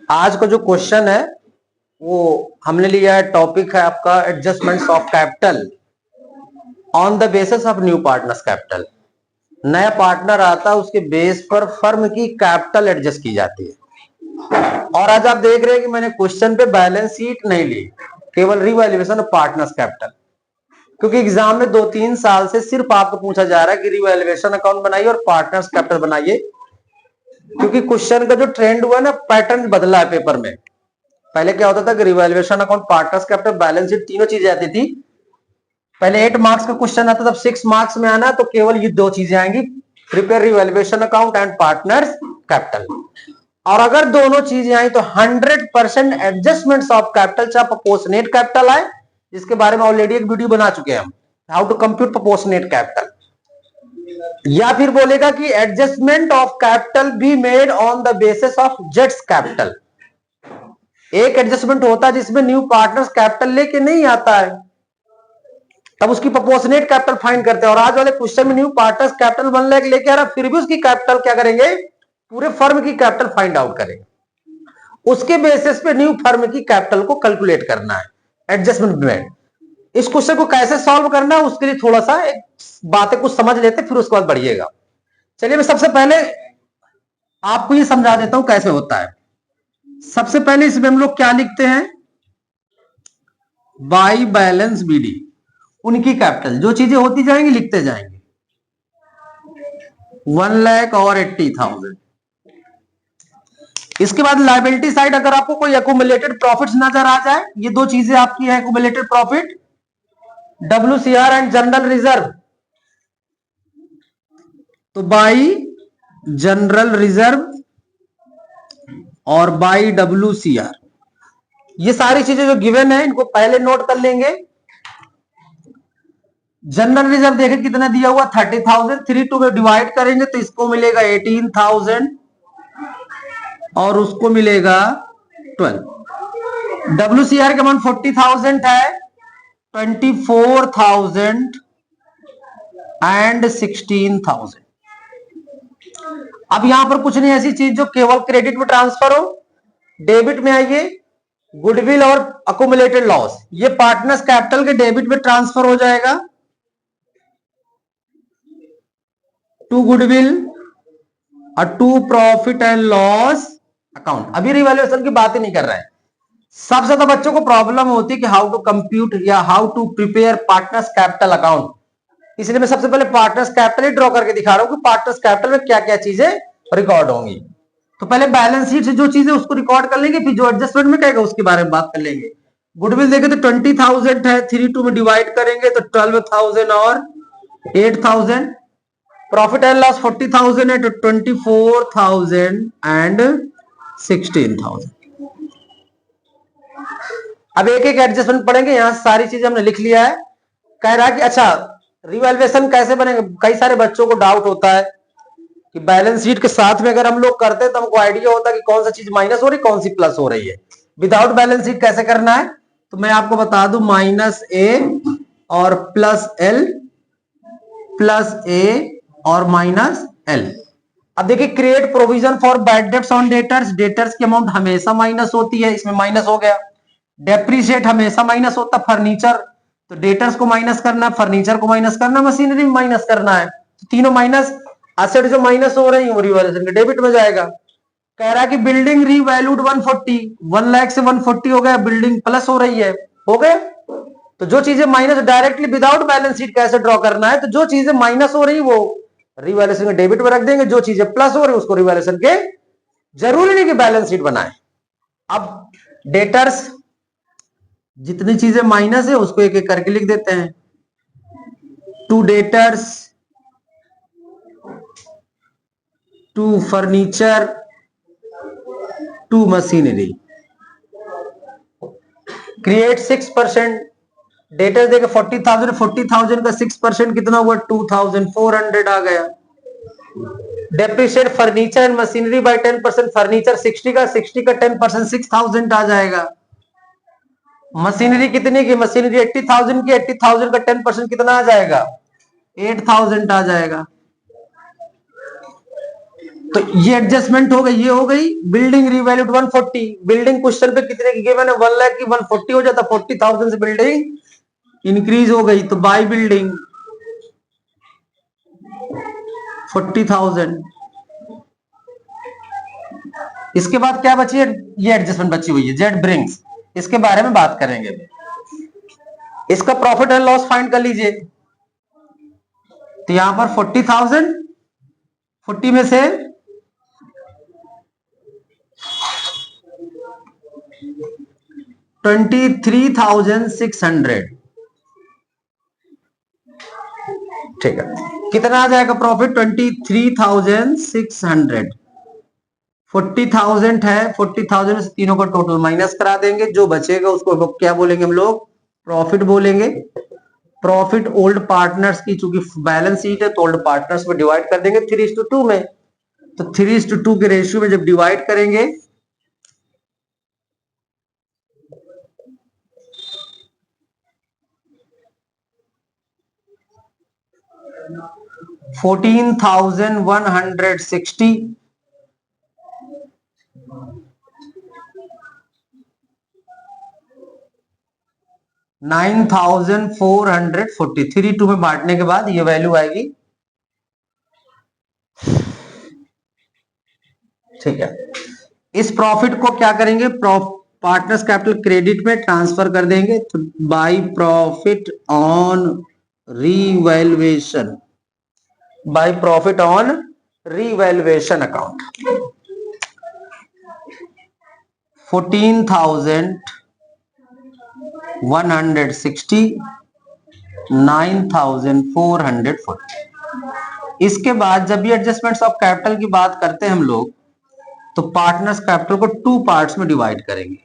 आज का जो क्वेश्चन है वो हमने लिया है, टॉपिक है आपका adjustments of capital on the basis of new partners capital. नया पार्टनर आता है, उसके बेस पर फर्म की कैपिटल एडजस्ट की जाती है। और आज आप देख रहे हैं कि मैंने क्वेश्चन पे बैलेंस शीट नहीं ली, केवल रिवैल्यूएशन ऑफ पार्टनर्स कैपिटल, क्योंकि एग्जाम में 2-3 साल से सिर्फ आपको पूछा जा रहा है कि रिवैल्यूएशन अकाउंट बनाइए और पार्टनर्स कैपिटल बनाइए। क्योंकि क्वेश्चन का जो ट्रेंड हुआ ना, पैटर्न बदला है पेपर में। पहले क्या होता था कि revaluation account, partners capital, balance sheet, तीनों चीजें आती थी। पहले 8 मार्क्स का क्वेश्चन आता था, अब 6 मार्क्स में आना तो केवल ये 2 चीजें आएंगी, prepare revaluation account and partners capital. और अगर दोनों चीजें आई तो 100% एडजस्टमेंट्स ऑफ कैपिटल, चाहे प्रोपोर्शनेट कैपिटल आए, जिसके बारे में ऑलरेडी एक वीडियो बना चुके हैं हम, how to compute proportionate capital, या फिर बोलेगा कि adjustment of capital be made on the basis of jets capital. एक एडजस्टमेंट होता है जिसमें न्यू पार्टनर्स कैपिटल लेके नहीं आता है, तब उसकी प्रोपोर्शनेट कैपिटल फाइंड करते हैं। और आज वाले क्वेश्चन में न्यू पार्टनर्स कैपिटल 1 लाख लेके आ रहा, फिर भी उसकी कैपिटल क्या करेंगे, पूरे फर्म की कैपिटल फाइंड आउट करेंगे। उसके बेसिस पे न्यू फर्म की कैपिटल को कैलकुलेट करना है एडजस्टमेंट में। इस क्वेश्चन को कैसे सॉल्व करना है उसके लिए थोड़ा सा बातें कुछ समझ लेते, फिर उसके बाद बढ़िएगा। चलिए मैं सबसे पहले आपको ये समझा देता हूं कैसे होता है। सबसे पहले इसमें हम लोग क्या लिखते हैं, बाई बैलेंस बीडी, उनकी कैपिटल, जो चीजें होती जाएंगी लिखते जाएंगे। 1,80,000। इसके बाद लायबिलिटी साइड, अगर आपको कोई एक्यूमुलेटेड प्रॉफिट्स नजर आ जाए, ये 2 चीजें आपकी है, accumulated profit, WCR and general reserve, तो बाई जनरल रिजर्व और बाई WCR, ये सारी चीजें जो गिवन है इनको पहले नोट कर लेंगे। जनरल रिजर्व देखें कितना दिया हुआ, 30,000, 3 में डिवाइड करेंगे तो इसको मिलेगा 18,000 और उसको मिलेगा 12। WCR का अमाउंट 40,000 है, 24,000 एंड 16,000। अब यहां पर कुछ नहीं, ऐसी चीज जो केवल क्रेडिट में ट्रांसफर हो। डेबिट में आइए, गुडविल और अक्यूमुलेटेड लॉस, ये पार्टनर्स कैपिटल के डेबिट में ट्रांसफर हो जाएगा टू गुडविल और to profit and loss account. अभी रिवैल्यूएशन की बात ही नहीं कर रहे हैं। सबसे ज्यादा बच्चों को प्रॉब्लम होती है कि हाउ टू कंप्यूट या how to prepare partners capital account, इसलिए मैं सबसे पहले पार्टनर्स कैपिटल ही ड्रॉ करके दिखा रहा हूं कि पार्टनर्स कैपिटल में क्या क्या चीजें रिकॉर्ड होंगी। तो पहले बैलेंस शीट से जो चीजें उसको रिकॉर्ड कर लेंगे, फिर जो एडजस्टमेंट में कहेगा उसके बारे में बात कर लेंगे। गुडविल देखे तो 20,000 है, 3 में डिवाइड करेंगे तो 12,000 और 8,000। प्रॉफिट एंड लॉस 40,000 है तो 24,000 एंड 16,000। अब एक एक एडजस्टमेंट पढ़ेंगे। यहां सारी चीजें हमने लिख लिया है। कह रहा है कि अच्छा रिवैल्यूएशन कैसे बनेगा, कई सारे बच्चों को डाउट होता है कि बैलेंस शीट के साथ में अगर हम लोग करते हैं तो हमको आइडिया होता है कि कौन सा चीज माइनस हो रही, कौन सी प्लस हो रही है। विदाउट बैलेंस शीट कैसे करना है तो मैं आपको बता दूं, -A और +L, +A और -L। अब देखिए, create provision for bad debts on debtors, debtors की अमाउंट हमेशा माइनस होती है, इसमें माइनस हो गया। डेप्रीशिएट हमेशा माइनस होता, फर्नीचर, तो डेटर्स को माइनस करना, फर्नीचर को माइनस करना, मशीनरी में माइनस करना है, तो तीनों माइनस। एसेट जो माइनस हो रही है वो रिवैल्यूएशन के डेबिट में जाएगा। कह रहा है कि बिल्डिंग रीवैल्यूड 140, 1 लाख से 140 हो गया, बिल्डिंग प्लस हो रही है, हो गया। तो जो चीजें minus, directly without balance sheet कैसे ड्रॉ करना है, तो जो चीजें माइनस हो रही वो रिवैल्यूएशन के डेबिट में रख देंगे, जो चीजें प्लस हो रही उसको रिवैल्यूएशन के, जरूरी नहीं कि बैलेंस शीट बनाए। अब डेटर्स, जितनी चीजें माइनस है उसको एक एक करके लिख देते हैं। To debtors, to furniture, to machinery. Create 6%, debtors देखे 40,000, 40,000 का 6% कितना हुआ, 2,400 आ गया। Depreciate furniture and machinery by 10%, furniture 60 का 10%, 6,000 आ जाएगा। मशीनरी कितनी की, मशीनरी 80,000 की, 80,000 का 10% कितना आ जाएगा, 8,000 आ जाएगा। तो ये एडजस्टमेंट हो गई, ये हो गई। बिल्डिंग रीवैल्यूड 140, बिल्डिंग क्वेश्चन पे कितने की गिवन है, 1 लाख की 140 हो जाता, 40,000 से बिल्डिंग इंक्रीज हो गई, तो बाय बिल्डिंग 40,000। इसके बाद क्या बची है, ये एडजस्टमेंट बची हुई है, जेड ब्रिंग्स, इसके बारे में बात करेंगे। इसका प्रॉफिट एंड लॉस फाइंड कर लीजिए। तो यहां पर 40,000, 40 में से 23,600, ठीक है। कितना आ जाएगा प्रॉफिट, 23,600। 40,000 है, 40,000 से तीनों का टोटल माइनस करा देंगे, जो बचेगा उसको क्या बोलेंगे हम लोग, प्रॉफिट बोलेंगे। प्रॉफिट ओल्ड पार्टनर्स की, चूंकि बैलेंस शीट है तो ओल्ड पार्टनर्स में डिवाइड कर देंगे 3:2 में। तो 3:2 के रेशियो में जब डिवाइड करेंगे 14,160, 9,440, 3:2 में बांटने के बाद ये वैल्यू आएगी, ठीक है। इस प्रॉफिट को क्या करेंगे, पार्टनर्स कैपिटल क्रेडिट में ट्रांसफर कर देंगे, तो by profit on revaluation, by profit on revaluation account 14,160, 9,440। इसके बाद जब भी एडजस्टमेंट्स ऑफ कैपिटल की बात करते हैं हम लोग, तो पार्टनर्स कैपिटल को 2 पार्ट्स में डिवाइड करेंगे।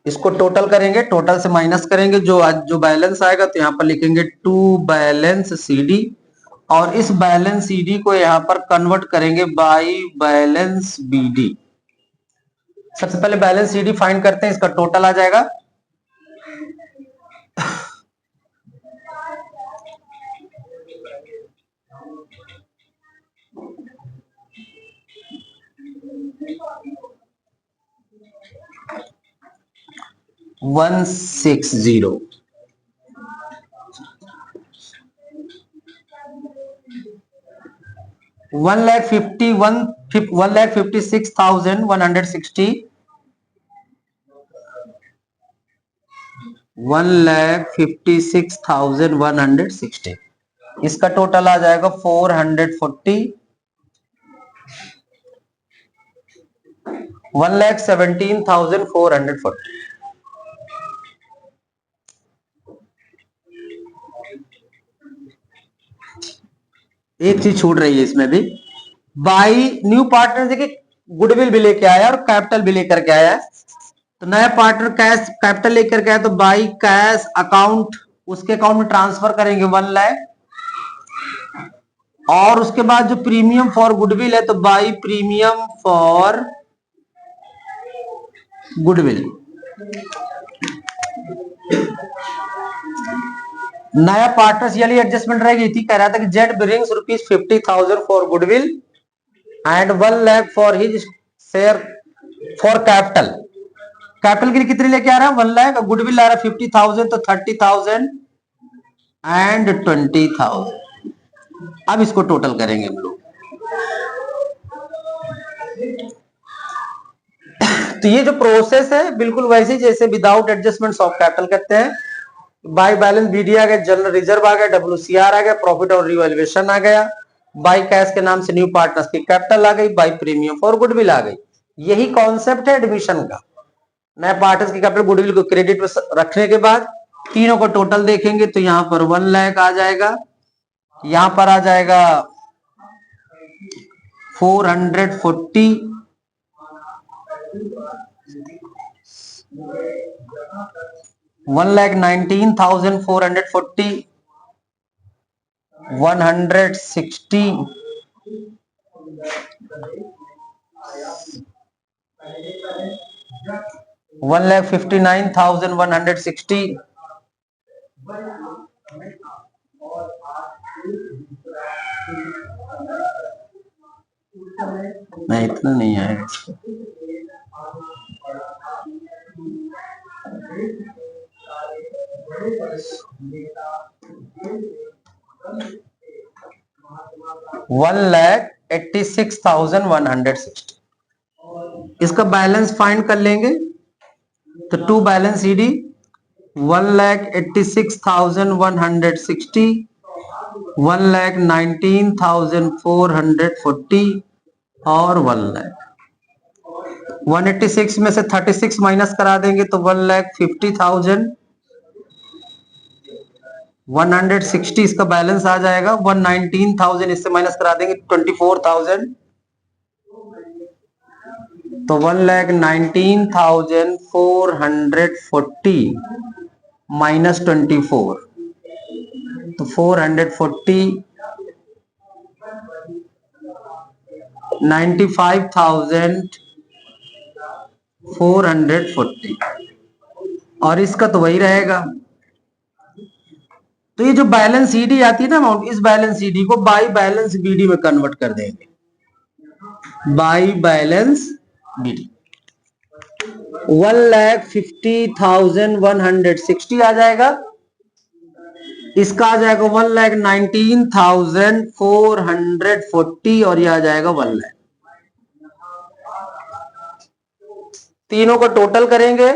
इसको टोटल करेंगे, टोटल से माइनस करेंगे, जो बैलेंस आएगा तो यहां पर लिखेंगे टू बैलेंस सीडी, और इस बैलेंस सीडी को यहां पर कन्वर्ट करेंगे बाय बैलेंस बीडी। सबसे पहले बैलेंस सीडी फाइंड करते हैं, इसका टोटल आ जाएगा 160, 1,56,160, 1,56,160। इसका टोटल आ जाएगा 440, 1,17,440। एक चीज छूट रही है इसमें भी, बाई न्यू पार्टनर, देखिए गुडविल भी लेके आया और कैपिटल भी लेकर के आया है। तो नया पार्टनर कैश कैपिटल लेकर के आया, तो बाई कैश अकाउंट, उसके अकाउंट में ट्रांसफर करेंगे 1 लाख, और उसके बाद जो प्रीमियम फॉर गुडविल है, तो बाई प्रीमियम फॉर गुडविल। नया पार्टनर्स ये एडजस्टमेंट रह गई थी, कह रहा था कि Z brings ₹50,000 for goodwill and 1 lakh for his share for capital. Capital के लिए कितने लेके आ रहा है, 1 लाख, गुडविल ला रहा है 50,000, तो 30,000 एंड 20,000। अब इसको टोटल करेंगे हम लोग। तो ये जो प्रोसेस है बिल्कुल वैसे जैसे विदाउट एडजस्टमेंट ऑफ कैपिटल करते हैं। बाय बैलेंस बीडी आ गया, जनरल रिजर्व आ गया, WCR आ गया, प्रॉफिट और रिवैल्यूएशन आ गया, बाय कैश के नाम से न्यू पार्टनर्स की कैपिटल आ गई, बाय प्रीमियम फॉर गुडविल आ गई। यही कॉन्सेप्ट है एडमिशन का। नए पार्टनर्स की कैपिटल गुडविल को क्रेडिट में रखने के बाद तीनों को टोटल देखेंगे, तो यहां पर 1 लाख आ जाएगा, यहां पर आ जाएगा 440, 1,19,440, 160, 1,59,160, नहीं, इतना नहीं आएगा इसको। $1,86,160। इसका बैलेंस फाइंड कर लेंगे तो टू बैलेंस ईडी 1,86,160, 1,19,440 और 1,86 में से 36 माइनस करा देंगे तो 1,50,160 इसका बैलेंस आ जाएगा। 119,000 इससे माइनस करा देंगे 24,000, तो 1,19,440 माइनस 24, तो 440 95,440 और इसका तो वही रहेगा। तो ये जो बैलेंस ईडी आती है ना अमाउंट, इस बैलेंस ईडी को बाई बैलेंस बीडी में कन्वर्ट कर देंगे। बाई बैलेंस बीडी 1,50,160 आ जाएगा। इसका आ जाएगा 1,19,440 और ये आ जाएगा 1,00,000। तीनों को टोटल करेंगे